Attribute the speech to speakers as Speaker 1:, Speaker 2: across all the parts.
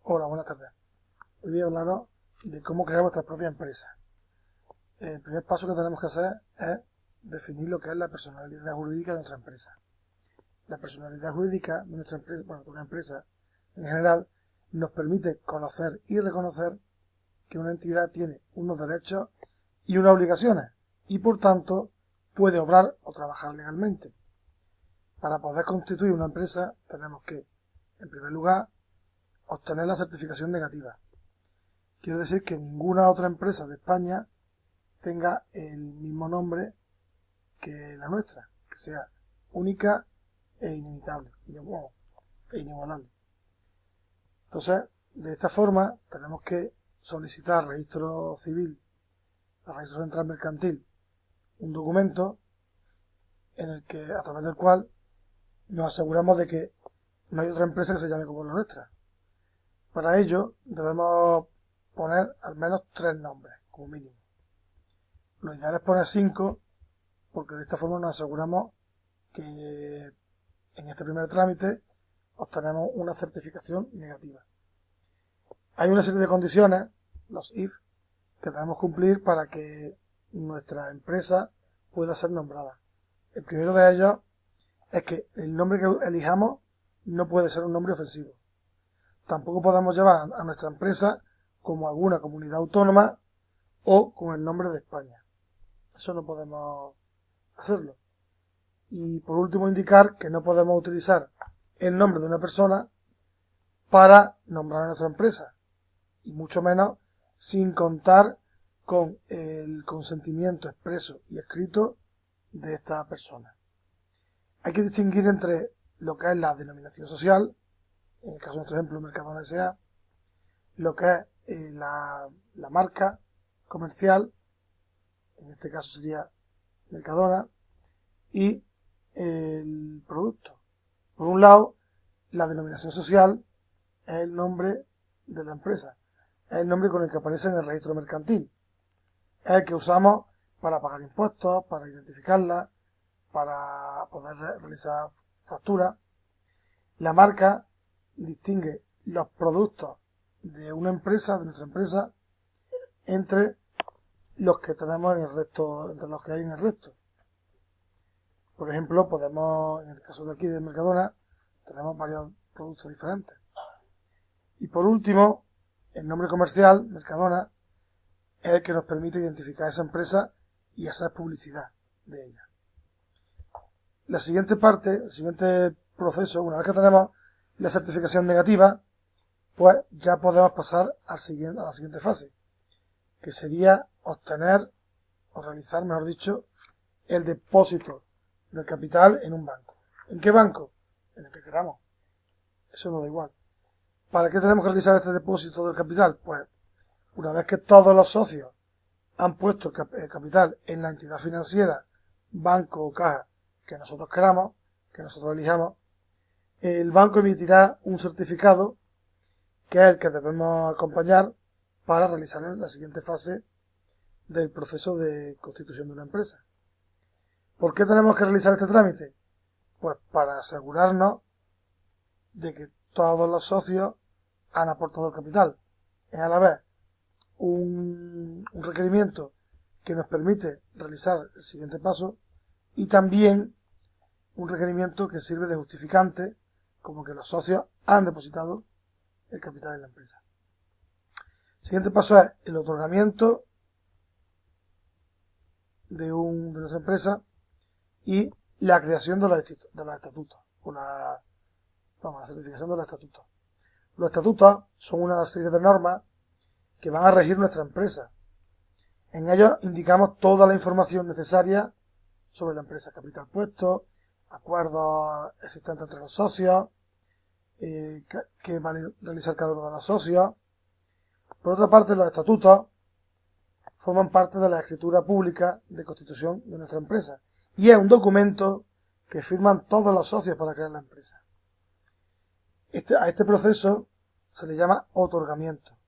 Speaker 1: Hola, buenas tardes. Hoy voy a hablaros de cómo crear vuestra propia empresa. El primer paso que tenemos que hacer es definir lo que es la personalidad jurídica de nuestra empresa. La personalidad jurídica de nuestra empresa, de una empresa en general, nos permite conocer y reconocer que una entidad tiene unos derechos y unas obligaciones y, por tanto, puede obrar o trabajar legalmente. Para poder constituir una empresa tenemos que, en primer lugar, obtener la certificación negativa. Quiero decir que ninguna otra empresa de España tenga el mismo nombre que la nuestra, que sea única e inimitable, e inigualable. Entonces, de esta forma, tenemos que solicitar al Registro Civil, al Registro Central Mercantil, un documento en el que, a través del cual nos aseguramos de que no hay otra empresa que se llame como la nuestra. Para ello, debemos poner al menos 3 nombres, como mínimo. Lo ideal es poner 5, porque de esta forma nos aseguramos que en este primer trámite obtenemos una certificación negativa. Hay una serie de condiciones, los IF, que debemos cumplir para que nuestra empresa pueda ser nombrada. El primero de ellos es que el nombre que elijamos no puede ser un nombre ofensivo. Tampoco podemos llevar a nuestra empresa como alguna comunidad autónoma o con el nombre de España. Eso no podemos hacerlo. Y por último, indicar que no podemos utilizar el nombre de una persona para nombrar a nuestra empresa, y mucho menos sin contar con el consentimiento expreso y escrito de esta persona. Hay que distinguir entre lo que es la denominación social, en el caso de nuestro ejemplo Mercadona S.A., lo que es la marca comercial, en este caso sería Mercadona, y el producto. Por un lado, la denominación social es el nombre de la empresa, es el nombre con el que aparece en el registro mercantil, es el que usamos para pagar impuestos, para identificarla, para poder realizar facturas. La marca distingue los productos de una empresa, de nuestra empresa, entre los que tenemos en el resto, entre los que hay en el resto. Por ejemplo, podemos, en el caso de aquí de Mercadona, tenemos varios productos diferentes. Y por último, el nombre comercial, Mercadona, es el que nos permite identificar esa empresa y hacer publicidad de ella. La siguiente parte, el siguiente proceso, una vez que tenemos la certificación negativa, pues ya podemos pasar a la siguiente fase, que sería obtener o realizar, mejor dicho, el depósito del capital en un banco. ¿En qué banco? En el que queramos. Eso nos da igual. ¿Para qué tenemos que realizar este depósito del capital? Pues una vez que todos los socios han puesto el capital en la entidad financiera, banco o caja que nosotros queramos, que nosotros elijamos, el banco emitirá un certificado que es el que debemos acompañar para realizar la siguiente fase del proceso de constitución de una empresa. ¿Por qué tenemos que realizar este trámite? Pues para asegurarnos de que todos los socios han aportado el capital. Es a la vez un requerimiento que nos permite realizar el siguiente paso y también un requerimiento que sirve de justificante, como que los socios han depositado el capital en la empresa. El siguiente paso es el otorgamiento de nuestra empresa y la creación de los estatutos, la certificación de los estatutos. Los estatutos son una serie de normas que van a regir nuestra empresa. En ellos indicamos toda la información necesaria sobre la empresa: capital puesto, acuerdos existentes entre los socios, que va a realizar cada uno de los socios. Por otra parte, los estatutos forman parte de la escritura pública de constitución de nuestra empresa y es un documento que firman todos los socios para crear la empresa. A este proceso se le llama otorgamiento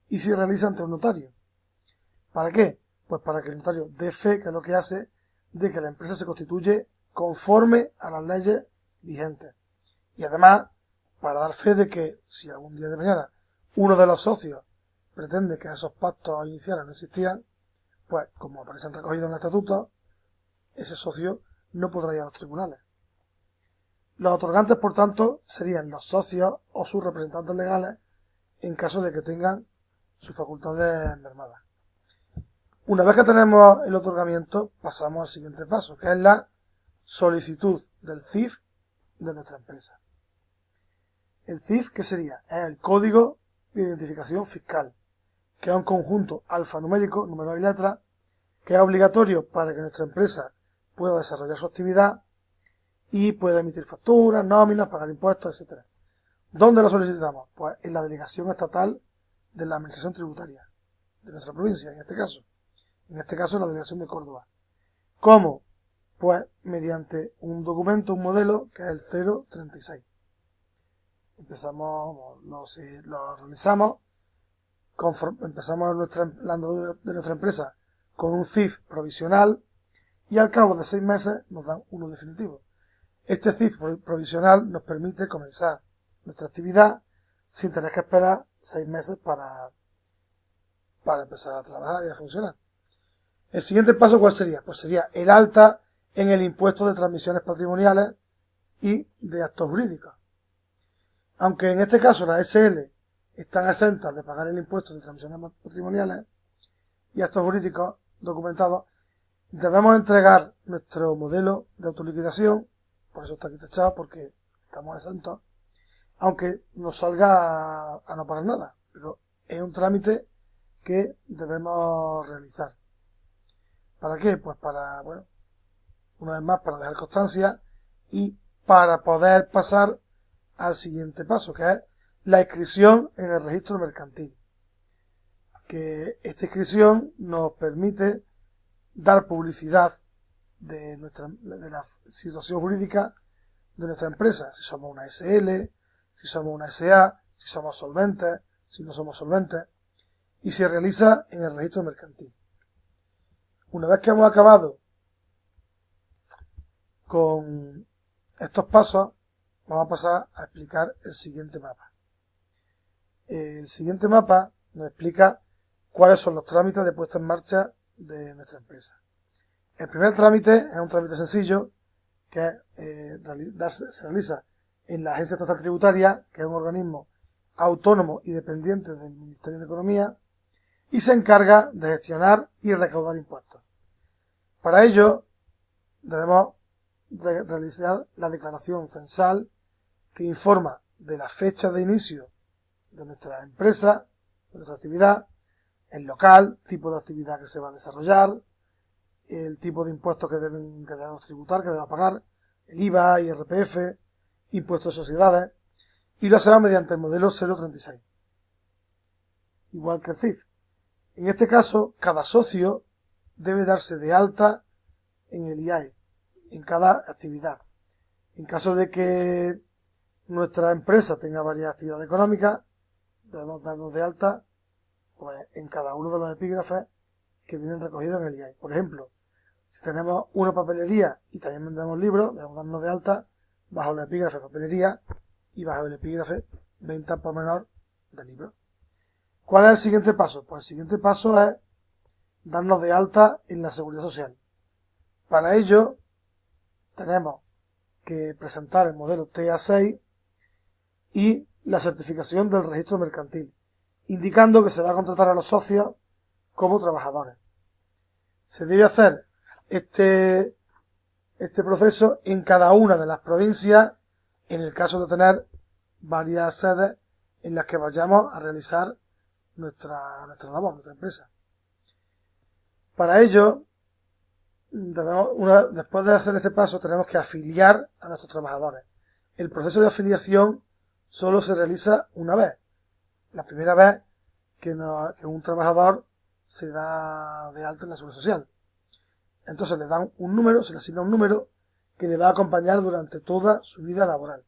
Speaker 1: y se realiza ante un notario. ¿Para qué? Pues para que el notario dé fe, que es lo que hace, de que la empresa se constituye conforme a las leyes vigentes. Y además, para dar fe de que si algún día de mañana uno de los socios pretende que esos pactos iniciales no existían, pues como aparecen recogidos en el estatuto, ese socio no podrá ir a los tribunales. Los otorgantes, por tanto, serían los socios o sus representantes legales en caso de que tengan sus facultades mermadas. Una vez que tenemos el otorgamiento, pasamos al siguiente paso, que es la solicitud del CIF de nuestra empresa. El CIF, ¿qué sería? Es el Código de Identificación Fiscal, que es un conjunto alfanumérico, números y letras, que es obligatorio para que nuestra empresa pueda desarrollar su actividad y pueda emitir facturas, nóminas, pagar impuestos, etc. ¿Dónde lo solicitamos? Pues en la delegación estatal de la Administración Tributaria de nuestra provincia, en este caso. En este caso, la delegación de Córdoba. ¿Cómo? Pues mediante un documento, un modelo, que es el 036. Lo realizamos, empezamos la andadura de nuestra empresa con un CIF provisional y al cabo de 6 meses nos dan uno definitivo. Este CIF provisional nos permite comenzar nuestra actividad sin tener que esperar 6 meses para empezar a trabajar y a funcionar. El siguiente paso, ¿cuál sería? Pues sería el alta en el impuesto de transmisiones patrimoniales y de actos jurídicos. Aunque en este caso las SL están exentas de pagar el impuesto de transmisiones patrimoniales y actos jurídicos documentados, debemos entregar nuestro modelo de autoliquidación, por eso está aquí tachado, porque estamos exentos, aunque nos salga a no pagar nada, pero es un trámite que debemos realizar. ¿Para qué? Pues para, bueno, una vez más, para dejar constancia y para poder pasar al siguiente paso, que es la inscripción en el registro mercantil. Que esta inscripción nos permite dar publicidad de la situación jurídica de nuestra empresa, si somos una SL, si somos una SA, si somos solventes, si no somos solventes, y se realiza en el registro mercantil. Una vez que hemos acabado con estos pasos, vamos a pasar a explicar el siguiente mapa. El siguiente mapa nos explica cuáles son los trámites de puesta en marcha de nuestra empresa. El primer trámite es un trámite sencillo que se realiza en la Agencia Estatal Tributaria, que es un organismo autónomo y dependiente del Ministerio de Economía, y se encarga de gestionar y recaudar impuestos. Para ello, debemos realizar la declaración censal que informa de la fecha de inicio de nuestra empresa, de nuestra actividad, el local, tipo de actividad que se va a desarrollar, el tipo de impuestos que debemos tributar, que debemos pagar, el IVA, IRPF, impuestos de sociedades, y lo hacemos mediante el modelo 036, igual que el CIF. En este caso, cada socio debe darse de alta en el IAE, en cada actividad. En caso de que nuestra empresa tenga varias actividades económicas, debemos darnos de alta pues, en cada uno de los epígrafes que vienen recogidos en el IAE. Por ejemplo, si tenemos una papelería y también vendemos libros, debemos darnos de alta bajo el epígrafe papelería y bajo el epígrafe venta por menor de libros. ¿Cuál es el siguiente paso? Pues el siguiente paso es darnos de alta en la Seguridad Social. Para ello, tenemos que presentar el modelo TA6 y la certificación del registro mercantil, indicando que se va a contratar a los socios como trabajadores. Se debe hacer este proceso en cada una de las provincias, en el caso de tener varias sedes en las que vayamos a realizar nuestra labor, nuestra empresa. Para ello, después de hacer este paso, tenemos que afiliar a nuestros trabajadores. El proceso de afiliación solo se realiza una vez. La primera vez que un trabajador se da de alta en la Seguridad Social. Entonces le dan un número, se le asigna un número que le va a acompañar durante toda su vida laboral.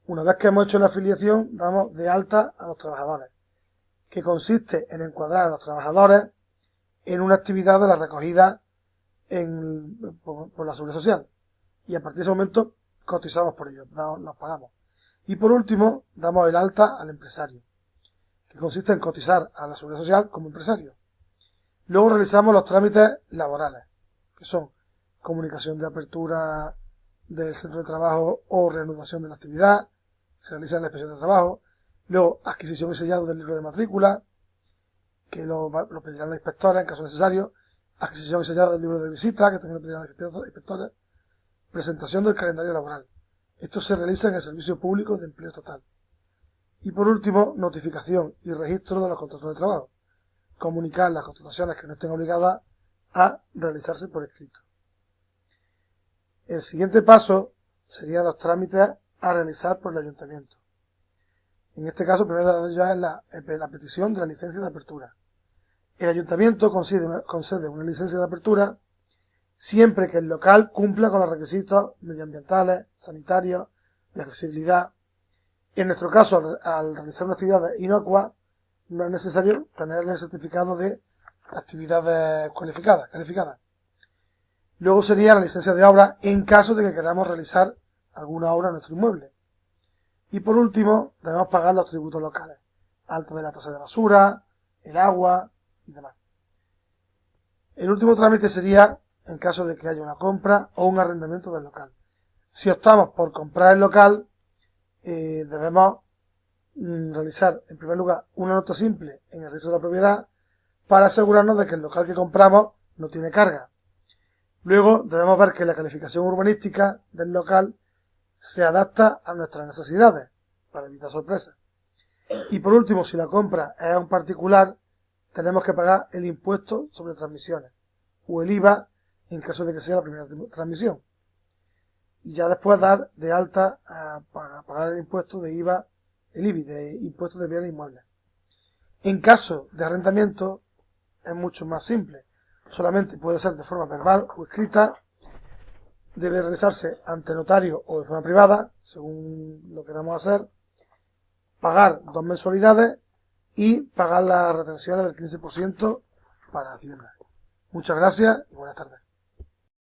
Speaker 1: Una vez que hemos hecho la afiliación, damos de alta a los trabajadores, que consiste en encuadrar a los trabajadores en una actividad de la recogida por la Seguridad Social. Y a partir de ese momento cotizamos por ello, nos pagamos. Y por último, damos el alta al empresario. que consiste en cotizar a la Seguridad Social como empresario. Luego realizamos los trámites laborales, que son comunicación de apertura del centro de trabajo o reanudación de la actividad, se realiza en la inspección de trabajo. Luego, adquisición y sellado del libro de matrícula, que lo pedirán los inspectores en caso necesario. Adquisición y sellado del libro de visita, que también lo pedirán los inspectores. Presentación del calendario laboral. Esto se realiza en el Servicio Público de Empleo Estatal. Y por último, notificación y registro de los contratos de trabajo. Comunicar las contrataciones que no estén obligadas a realizarse por escrito. El siguiente paso serían los trámites a realizar por el ayuntamiento. En este caso, primero de ellos es la petición de la licencia de apertura. El ayuntamiento concede una licencia de apertura siempre que el local cumpla con los requisitos medioambientales, sanitarios, de accesibilidad. En nuestro caso, al realizar una actividad inocua, no es necesario tener el certificado de actividades calificadas. Luego sería la licencia de obra en caso de que queramos realizar alguna obra en nuestro inmueble. Y por último, debemos pagar los tributos locales, alta de la tasa de basura, el agua y demás. El último trámite sería en caso de que haya una compra o un arrendamiento del local. Si optamos por comprar el local, debemos realizar en primer lugar una nota simple en el registro de la propiedad para asegurarnos de que el local que compramos no tiene carga. Luego debemos ver que la calificación urbanística del local se adapta a nuestras necesidades para evitar sorpresas. Y por último, si la compra es a un particular, tenemos que pagar el impuesto sobre transmisiones o el IVA en caso de que sea la primera transmisión. Y ya después dar de alta a pagar el impuesto de IVA, el IBI, de impuestos de bienes inmuebles. En caso de arrendamiento es mucho más simple. Solamente puede ser de forma verbal o escrita. Debe realizarse ante notario o de forma privada, según lo queramos hacer. Pagar 2 mensualidades y pagar las retenciones del 15% para Hacienda. Muchas gracias y buenas tardes.